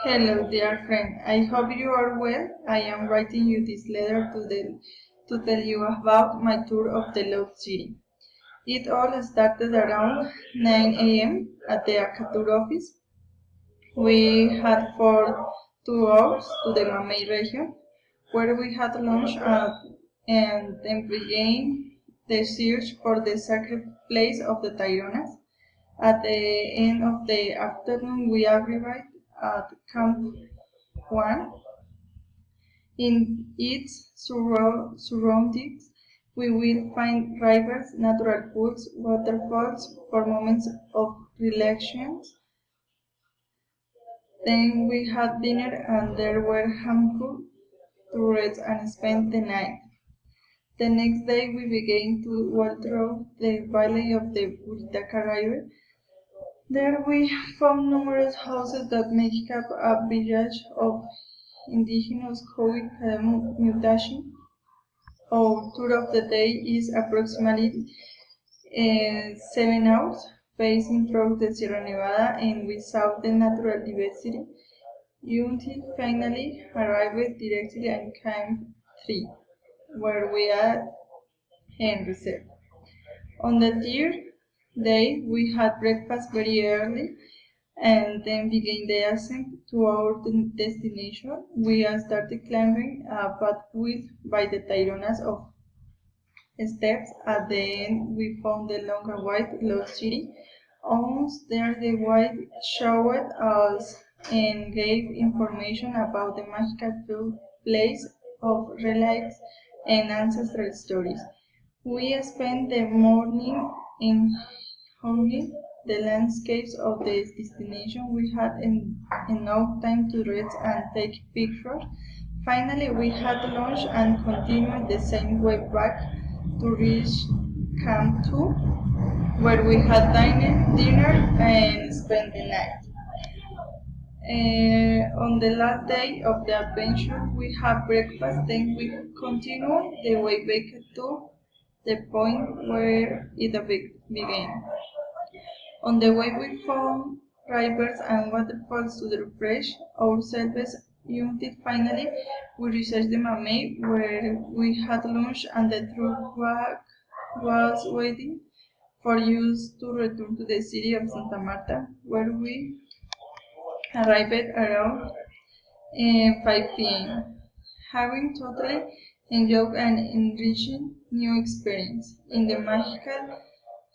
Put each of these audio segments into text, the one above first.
Hello, dear friend. I hope you are well. I am writing you this letter to tell you about my tour of the Lost City. It all started around 9 a.m. at the Acatur office. We had for 2 hours to the Mamey region, where we had lunch and then began the search for the sacred place of the Tyronas. At the end of the afternoon, we arrived at Camp 1. In its surroundings, we will find rivers, natural pools, waterfalls for moments of relaxation. Then we had dinner and there were handful to rest and spend the night. The next day we began to walk through the valley of the Buritaca River. There we found numerous houses that make up a village of indigenous Khoic mutation. Our tour of the day is approximately 7 hours, passing through the Sierra Nevada and we saw the natural diversity until finally arrived directly at Camp 3, where we are in reserve. On the third day, we had breakfast very early and then began the ascent to our destination. We started climbing a path built by the Tyronas of steps. At the end, we found the long and wide Lost City. Once there, the guide showed us and gave information about the magical place of relics and ancestral stories. We spent the morning enjoying the landscapes of the destination. We had enough time to rest and take pictures. Finally, we had lunch and continued the same way back to reach Camp 2, where we had dinner and spent the night. On the last day of the adventure, we had breakfast, then we continued the way back to the point where it began. On the way, we found rivers and waterfalls to refresh ourselves until finally we reached the Mamey, where we had lunch and the truck was waiting for us to return to the city of Santa Marta, where we arrived around 5 p.m., having totally enjoyed an enriching new experience in the magical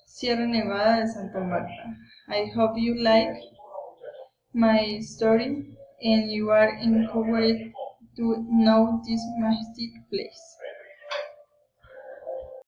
Sierra Nevada de Santa Marta. I hope you like my story and you are encouraged to know this majestic place.